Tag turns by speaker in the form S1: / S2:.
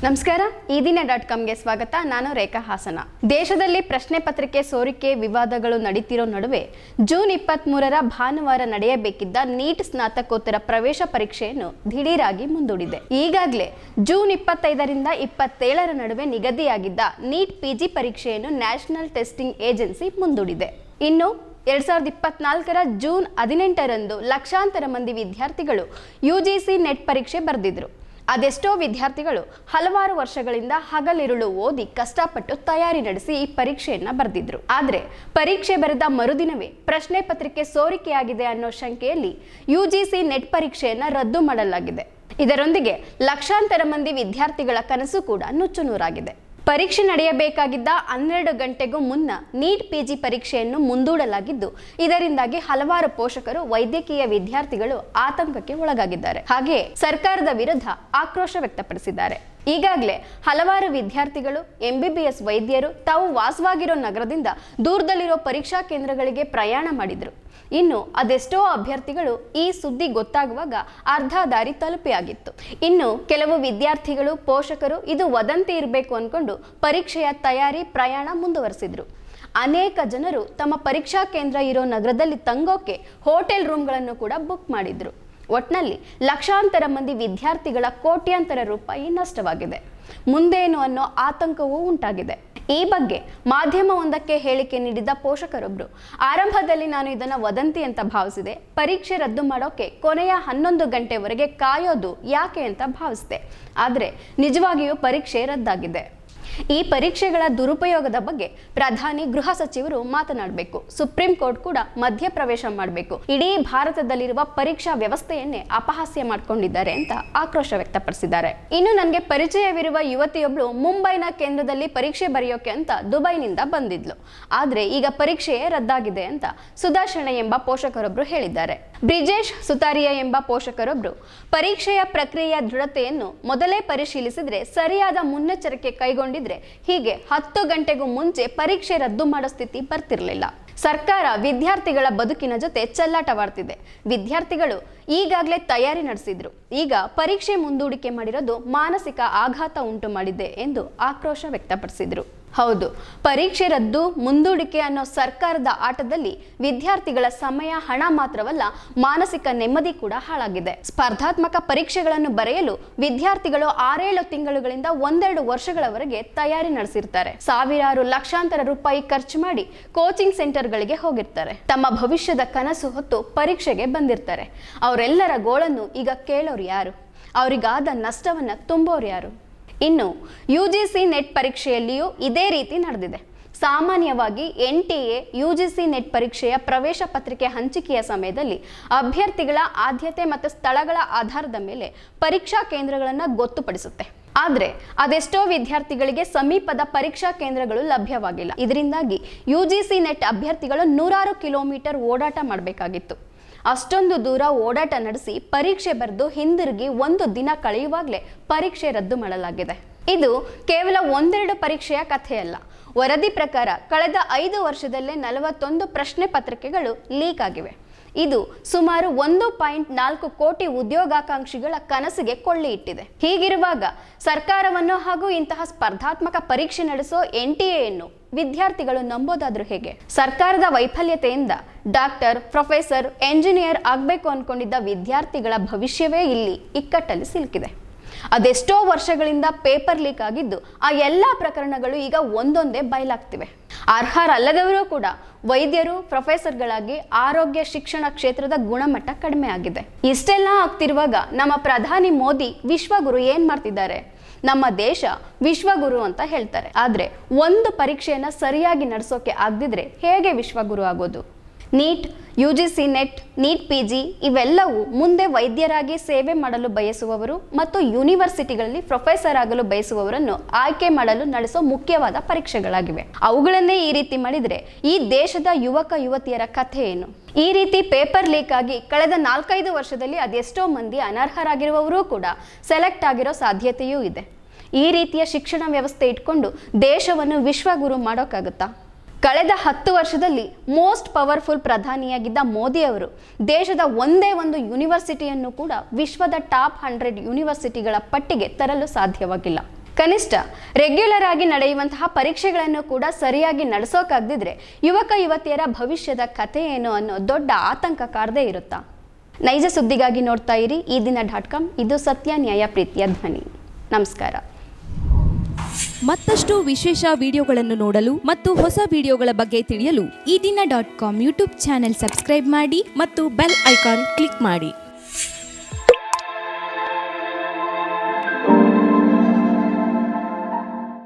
S1: ನಮಸ್ಕಾರ ಈ ದಿನ.comಗೆ ಸ್ವಾಗತ. ನಾನು ರೇಖಾ ಹಾಸನ. ದೇಶದಲ್ಲಿ ಪ್ರಶ್ನೆ ಪತ್ರಿಕೆ ಸೋರಿಕೆ ವಿವಾದಗಳು ನಡೀತಿರೋ ನಡುವೆ ಜೂನ್ 23ರ ಭಾನುವಾರ ನಡೆಯಬೇಕಿದ್ದ ನೀಟ್ ಸ್ನಾತಕೋತ್ತರ ಪ್ರವೇಶ ಪರೀಕ್ಷೆಯನ್ನು ದಿಢೀರಾಗಿ ಮುಂದೂಡಿದೆ. ಈಗಾಗಲೇ ಜೂನ್ 25ರಿಂದ 27ರ ನಡುವೆ ನಿಗದಿಯಾಗಿದ್ದ ನೀಟ್ ಪಿಜಿ ಪರೀಕ್ಷೆಯನ್ನು ನ್ಯಾಷನಲ್ ಟೆಸ್ಟಿಂಗ್ ಏಜೆನ್ಸಿ ಮುಂದೂಡಿದೆ. ಇನ್ನು 2024ರ ಜೂನ್ 18ರಂದು ಲಕ್ಷಾಂತರ ಮಂದಿ ವಿದ್ಯಾರ್ಥಿಗಳು ಯುಜಿಸಿ ನೆಟ್ ಪರೀಕ್ಷೆ ಬರೆದಿದ್ರು. ಅದೆಷ್ಟೋ ವಿದ್ಯಾರ್ಥಿಗಳು ಹಲವಾರು ವರ್ಷಗಳಿಂದ ಹಗಲಿರುಳು ಓದಿ ಕಷ್ಟಪಟ್ಟು ತಯಾರಿ ನಡೆಸಿ ಈ ಪರೀಕ್ಷೆಯನ್ನ ಬರೆದಿದ್ರು. ಆದ್ರೆ ಪರೀಕ್ಷೆ ಬರೆದ ಮರುದಿನವೇ ಪ್ರಶ್ನೆ ಪತ್ರಿಕೆ ಸೋರಿಕೆಯಾಗಿದೆ ಅನ್ನೋ ಶಂಕೆಯಲ್ಲಿ ಯುಜಿಸಿ ನೆಟ್ ಪರೀಕ್ಷೆಯನ್ನ ರದ್ದು ಮಾಡಲಾಗಿದೆ. ಇದರೊಂದಿಗೆ ಲಕ್ಷಾಂತರ ಮಂದಿ ವಿದ್ಯಾರ್ಥಿಗಳ ಕನಸು ಕೂಡ ನುಚ್ಚುನೂರಾಗಿದೆ. ಪರೀಕ್ಷೆ ನಡೆಯಬೇಕಾಗಿದ್ದ 12 ಗಂಟೆಗೂ ಮುನ್ನ ನೀಟ್ ಪಿಜಿ ಪರೀಕ್ಷೆಯನ್ನು ಮುಂದೂಡಲಾಗಿದ್ದು, ಇದರಿಂದಾಗಿ ಹಲವಾರು ಪೋಷಕರು ವೈದ್ಯಕೀಯ ವಿದ್ಯಾರ್ಥಿಗಳು ಆತಂಕಕ್ಕೆ ಒಳಗಾಗಿದ್ದಾರೆ. ಹಾಗೆಯೇ ಸರ್ಕಾರದ ವಿರುದ್ಧ ಆಕ್ರೋಶ ವ್ಯಕ್ತಪಡಿಸಿದ್ದಾರೆ. ಈಗಾಗಲೇ ಹಲವಾರು ವಿದ್ಯಾರ್ಥಿಗಳು MBBS ವೈದ್ಯರು ತಾವು ವಾಸವಾಗಿರೋ ನಗರದಿಂದ ದೂರದಲ್ಲಿರೋ ಪರೀಕ್ಷಾ ಕೇಂದ್ರಗಳಿಗೆ ಪ್ರಯಾಣ ಮಾಡಿದ್ರು. ಇನ್ನು ಅದೆಷ್ಟೋ ಅಭ್ಯರ್ಥಿಗಳು ಈ ಸುದ್ದಿ ಗೊತ್ತಾಗುವಾಗ ಅರ್ಧ ದಾರಿ ತಲುಪಿಯಾಗಿತ್ತು. ಇನ್ನು ಕೆಲವು ವಿದ್ಯಾರ್ಥಿಗಳು ಪೋಷಕರು ಇದು ವದಂತಿ ಇರಬೇಕು ಅನ್ಕೊಂಡು ಪರೀಕ್ಷೆಯ ತಯಾರಿ ಪ್ರಯಾಣ ಮುಂದುವರೆಸಿದ್ರು. ಅನೇಕ ಜನರು ತಮ್ಮ ಪರೀಕ್ಷಾ ಕೇಂದ್ರ ಇರೋ ನಗರದಲ್ಲಿ ತಂಗೋಕೆ ಹೋಟೆಲ್ ರೂಮ್ಗಳನ್ನು ಕೂಡ ಬುಕ್ ಮಾಡಿದ್ರು. ಒಟ್ನಲ್ಲಿ ಲಕ್ಷಾಂತರ ಮಂದಿ ವಿದ್ಯಾರ್ಥಿಗಳ ಕೋಟ್ಯಾಂತರ ರೂಪಾಯಿ ನಷ್ಟವಾಗಿದೆ. ಮುಂದೇನು ಅನ್ನೋ ಆತಂಕವೂ ಉಂಟಾಗಿದೆ. ಈ ಬಗ್ಗೆ ಮಾಧ್ಯಮವೊಂದಕ್ಕೆ ಹೇಳಿಕೆ ನೀಡಿದ ಪೋಷಕರೊಬ್ಬರು, ಆರಂಭದಲ್ಲಿ ನಾನು ಇದನ್ನು ವದಂತಿ ಅಂತ ಭಾವಿಸಿದೆ. ಪರೀಕ್ಷೆ ರದ್ದು ಮಾಡೋಕೆ ಕೊನೆಯ 11 ಗಂಟೆವರೆಗೆ ಕಾಯೋದು ಯಾಕೆ ಅಂತ ಭಾವಿಸಿದೆ. ಆದರೆ ನಿಜವಾಗಿಯೂ ಪರೀಕ್ಷೆ ರದ್ದಾಗಿದೆ. ಈ ಪರೀಕ್ಷೆಗಳ ದುರುಪಯೋಗದ ಬಗ್ಗೆ ಪ್ರಧಾನಿ ಗೃಹ ಸಚಿವರು ಮಾತನಾಡಬೇಕು. ಸುಪ್ರೀಂ ಕೋರ್ಟ್ ಕೂಡ ಮಧ್ಯಪ್ರವೇಶ ಮಾಡಬೇಕು. ಇಡೀ ಭಾರತದಲ್ಲಿರುವ ಪರೀಕ್ಷಾ ವ್ಯವಸ್ಥೆಯನ್ನೇ ಅಪಹಾಸ್ಯ ಮಾಡಿಕೊಂಡಿದ್ದಾರೆ ಅಂತ ಆಕ್ರೋಶ ವ್ಯಕ್ತಪಡಿಸಿದ್ದಾರೆ. ಇನ್ನು ನನಗೆ ಪರಿಚಯವಿರುವ ಯುವತಿಯೊಬ್ಬಳು ಮುಂಬೈನ ಕೇಂದ್ರದಲ್ಲಿ ಪರೀಕ್ಷೆ ಬರೆಯೋಕೆ ಅಂತ ದುಬೈನಿಂದ ಬಂದಿದ್ಲು. ಆದ್ರೆ ಈಗ ಪರೀಕ್ಷೆಯೇ ರದ್ದಾಗಿದೆ ಅಂತ ಸುದರ್ಶನ ಎಂಬ ಪೋಷಕರೊಬ್ರು ಹೇಳಿದ್ದಾರೆ. ಬ್ರಿಜೇಶ್ ಸುತಾರಿಯಾ ಎಂಬ ಪೋಷಕರೊಬ್ರು, ಪರೀಕ್ಷೆಯ ಪ್ರಕ್ರಿಯೆಯ ದೃಢತೆಯನ್ನು ಮೊದಲೇ ಪರಿಶೀಲಿಸಿದ್ರೆ ಸರಿಯಾದ ಮುನ್ನೆಚ್ಚರಿಕೆ ಕೈಗೊಂಡಿದ್ರೆ ಹೀಗೆ 10 ಗಂಟೆಗೂ ಮುಂಚೆ ಪರೀಕ್ಷೆ ರದ್ದು ಮಾಡೋ ಸ್ಥಿತಿ ಬರ್ತಿರ್ಲಿಲ್ಲ. ಸರ್ಕಾರ ವಿದ್ಯಾರ್ಥಿಗಳ ಬದುಕಿನ ಜೊತೆ ಚೆಲ್ಲಾಟವಾಡ್ತಿದೆ. ವಿದ್ಯಾರ್ಥಿಗಳು ಈಗಾಗಲೇ ತಯಾರಿ ನಡೆಸಿದ್ರು. ಈಗ ಪರೀಕ್ಷೆ ಮುಂದೂಡಿಕೆ ಮಾಡಿರೋದು ಮಾನಸಿಕ ಆಘಾತ ಉಂಟು ಮಾಡಿದೆ ಎಂದು ಆಕ್ರೋಶ ವ್ಯಕ್ತಪಡಿಸಿದ್ರು. ಹೌದು, ಪರೀಕ್ಷೆ ರದ್ದು ಮುಂದೂಡಿಕೆ ಅನ್ನೋ ಸರ್ಕಾರದ ಆಟದಲ್ಲಿ ವಿದ್ಯಾರ್ಥಿಗಳ ಸಮಯ, ಹಣ ಮಾತ್ರವಲ್ಲ, ಮಾನಸಿಕ ನೆಮ್ಮದಿ ಕೂಡ ಹಾಳಾಗಿದೆ. ಸ್ಪರ್ಧಾತ್ಮಕ ಪರೀಕ್ಷೆಗಳನ್ನು ಬರೆಯಲು ವಿದ್ಯಾರ್ಥಿಗಳು 6-7 ತಿಂಗಳುಗಳಿಂದ 1-2 ವರ್ಷಗಳವರೆಗೆ ತಯಾರಿ ನಡೆಸಿರ್ತಾರೆ. ಸಾವಿರಾರು ಲಕ್ಷಾಂತರ ರೂಪಾಯಿ ಖರ್ಚು ಮಾಡಿ ಕೋಚಿಂಗ್ ಸೆಂಟರ್ಗಳಿಗೆ ಹೋಗಿರ್ತಾರೆ. ತಮ್ಮ ಭವಿಷ್ಯದ ಕನಸು ಹೊತ್ತು ಪರೀಕ್ಷೆಗೆ ಬಂದಿರ್ತಾರೆ. ಅವರೆಲ್ಲರ ಗೋಳನ್ನು ಈಗ ಕೇಳೋರು ಯಾರು? ಅವರಿಗಾದ ನಷ್ಟವನ್ನ ತುಂಬೋರು ಯಾರು? ಇನ್ನು ಯುಜಿಸಿ ನೆಟ್ ಪರೀಕ್ಷೆಯಲ್ಲಿಯೂ ಇದೇ ರೀತಿ ನಡೆದಿದೆ. ಸಾಮಾನ್ಯವಾಗಿ NTA ಯುಜಿಸಿ ನೆಟ್ ಪರೀಕ್ಷೆಯ ಪ್ರವೇಶ ಪತ್ರಿಕೆ ಹಂಚಿಕೆಯ ಸಮಯದಲ್ಲಿ ಅಭ್ಯರ್ಥಿಗಳ ಆದ್ಯತೆ ಮತ್ತು ಸ್ಥಳಗಳ ಆಧಾರದ ಮೇಲೆ ಪರೀಕ್ಷಾ ಕೇಂದ್ರಗಳನ್ನು ಗೊತ್ತುಪಡಿಸುತ್ತೆ. ಆದರೆ ಅದೆಷ್ಟೋ ವಿದ್ಯಾರ್ಥಿಗಳಿಗೆ ಸಮೀಪದ ಪರೀಕ್ಷಾ ಕೇಂದ್ರಗಳು ಲಭ್ಯವಾಗಿಲ್ಲ. ಇದರಿಂದಾಗಿ ಯುಜಿಸಿ ನೆಟ್ ಅಭ್ಯರ್ಥಿಗಳು 100 ಕಿಲೋಮೀಟರ್ ಓಡಾಟ ಮಾಡಬೇಕಾಗಿತ್ತು. ಅಷ್ಟೊಂದು ದೂರ ಓಡಾಟ ನಡೆಸಿ ಪರೀಕ್ಷೆ ಬರೆದು ಹಿಂದಿರುಗಿ 1 ದಿನ ಕಳೆಯುವಾಗಲೇ ಪರೀಕ್ಷೆ ರದ್ದು ಮಾಡಲಾಗಿದೆ. ಇದು ಕೇವಲ 1-2 ಪರೀಕ್ಷೆಯ ಕಥೆಯಲ್ಲ. ವರದಿ ಪ್ರಕಾರ ಕಳೆದ 5 ವರ್ಷದಲ್ಲೇ 41 ಪ್ರಶ್ನೆ ಪತ್ರಿಕೆಗಳು ಲೀಕ್ ಆಗಿವೆ. ಇದು ಸುಮಾರು 1.4 ಕೋಟಿ ಉದ್ಯೋಗಾಕಾಂಕ್ಷಿಗಳ ಕನಸಿಗೆ ಕೊಳ್ಳಿ ಇಟ್ಟಿದೆ. ಹೀಗಿರುವಾಗ ಸರ್ಕಾರವನ್ನು ಹಾಗೂ ಇಂತಹ ಸ್ಪರ್ಧಾತ್ಮಕ ಪರೀಕ್ಷೆ ನಡೆಸೋ NTAಯನ್ನು ವಿದ್ಯಾರ್ಥಿಗಳು ನಂಬೋದಾದ್ರೂ ಹೇಗೆ? ಸರ್ಕಾರದ ವೈಫಲ್ಯತೆಯಿಂದ ಡಾಕ್ಟರ್, ಪ್ರೊಫೆಸರ್, ಎಂಜಿನಿಯರ್ ಆಗಬೇಕು ಅನ್ಕೊಂಡಿದ್ದ ವಿದ್ಯಾರ್ಥಿಗಳ ಭವಿಷ್ಯವೇ ಇಲ್ಲಿ ಇಕ್ಕಟ್ಟಲ್ಲಿ ಸಿಲುಕಿದೆ. ಅದೆಷ್ಟೋ ವರ್ಷಗಳಿಂದ ಪೇಪರ್ ಲೀಕ್ ಆಗಿದ್ದು ಆ ಎಲ್ಲ ಪ್ರಕರಣಗಳು ಈಗ ಒಂದೊಂದೇ ಬಯಲಾಗ್ತಿವೆ. ಅರ್ಹರಲ್ಲದವರು ಕೂಡ ವೈದ್ಯರು, ಪ್ರೊಫೆಸರ್ಗಳಾಗಿ ಆರೋಗ್ಯ ಶಿಕ್ಷಣ ಕ್ಷೇತ್ರದ ಗುಣಮಟ್ಟ ಕಡಿಮೆ ಆಗಿದೆ. ಇಷ್ಟೆಲ್ಲ ಆಗ್ತಿರುವಾಗ ನಮ್ಮ ಪ್ರಧಾನಿ ಮೋದಿ ವಿಶ್ವಗುರು ಏನ್ ಮಾಡ್ತಿದ್ದಾರೆ? ನಮ್ಮ ದೇಶ ವಿಶ್ವಗುರು ಅಂತ ಹೇಳ್ತಾರೆ. ಆದ್ರೆ ಒಂದು ಪರೀಕ್ಷೆಯನ್ನ ಸರಿಯಾಗಿ ನಡೆಸೋಕೆ ಆಗದಿದ್ರೆ ಹೇಗೆ ವಿಶ್ವಗುರು ಆಗೋದು? NEET, UGC NET, NEET PG ಇವೆಲ್ಲವೂ ಮುಂದೆ ವೈದ್ಯರಾಗಿ ಸೇವೆ ಮಾಡಲು ಬಯಸುವವರು ಮತ್ತು ಯೂನಿವರ್ಸಿಟಿಗಳಲ್ಲಿ ಪ್ರೊಫೆಸರ್ ಆಗಲು ಬಯಸುವವರನ್ನು ಆಯ್ಕೆ ಮಾಡಲು ನಡೆಸೋ ಮುಖ್ಯವಾದ ಪರೀಕ್ಷೆಗಳಾಗಿವೆ. ಅವುಗಳನ್ನೇ ಈ ರೀತಿ ಮಾಡಿದರೆ ಈ ದೇಶದ ಯುವಕ ಯುವತಿಯರ ಕಥೆ ಏನು? ಈ ರೀತಿ ಪೇಪರ್ ಲೀಕ್ ಆಗಿ ಕಳೆದ 4-5 ವರ್ಷದಲ್ಲಿ ಅದೆಷ್ಟೋ ಮಂದಿ ಅನರ್ಹರಾಗಿರುವವರು ಕೂಡ ಸೆಲೆಕ್ಟ್ ಆಗಿರೋ ಸಾಧ್ಯತೆಯೂ ಇದೆ. ಈ ರೀತಿಯ ಶಿಕ್ಷಣ ವ್ಯವಸ್ಥೆ ಇಟ್ಕೊಂಡು ದೇಶವನ್ನು ವಿಶ್ವಗುರು ಮಾಡೋಕ್ಕಾಗುತ್ತಾ? ಕಳೆದ 10 ವರ್ಷದಲ್ಲಿ ಮೋಸ್ಟ್ ಪವರ್ಫುಲ್ ಪ್ರಧಾನಿಯಾಗಿದ್ದ ಮೋದಿ ಅವರು ದೇಶದ ಒಂದೇ ಒಂದು ಯೂನಿವರ್ಸಿಟಿಯನ್ನು ಕೂಡ ವಿಶ್ವದ ಟಾಪ್ 100 ಯೂನಿವರ್ಸಿಟಿಗಳ ಪಟ್ಟಿಗೆ ತರಲು ಸಾಧ್ಯವಾಗಿಲ್ಲ. ಕನಿಷ್ಠ ರೆಗ್ಯುಲರ್ ಆಗಿ ನಡೆಯುವಂತಹ ಪರೀಕ್ಷೆಗಳನ್ನು ಕೂಡ ಸರಿಯಾಗಿ ನಡೆಸೋಕಾಗದಿದ್ರೆ ಯುವಕ ಯುವತಿಯರ ಭವಿಷ್ಯದ ಕಥೆ ಏನು ಅನ್ನೋ ದೊಡ್ಡ ಆತಂಕ ಕಾಡದೇ ಇರುತ್ತಾ? ನೈಜ ಸುದ್ದಿಗಾಗಿ ನೋಡ್ತಾ ಇರಿ ಈ ದಿನ.com. ಇದು ಸತ್ಯ ನ್ಯಾಯ ಪ್ರೀತಿಯ ಧ್ವನಿ. ನಮಸ್ಕಾರ.
S2: ಮತ್ತಷ್ಟು ವಿಶೇಷ ವಿಡಿಯೋಗಳನ್ನು ನೋಡಲು ಮತ್ತು ಹೊಸ ವಿಡಿಯೋಗಳ ಬಗ್ಗೆ ತಿಳಿಯಲು
S3: ಈ ದಿನ.com ಯೂಟ್ಯೂಬ್ ಚಾನೆಲ್ ಸಬ್ಸ್ಕ್ರೈಬ್ ಮಾಡಿ ಮತ್ತು ಬೆಲ್ ಐಕಾನ್ ಕ್ಲಿಕ್ ಮಾಡಿ.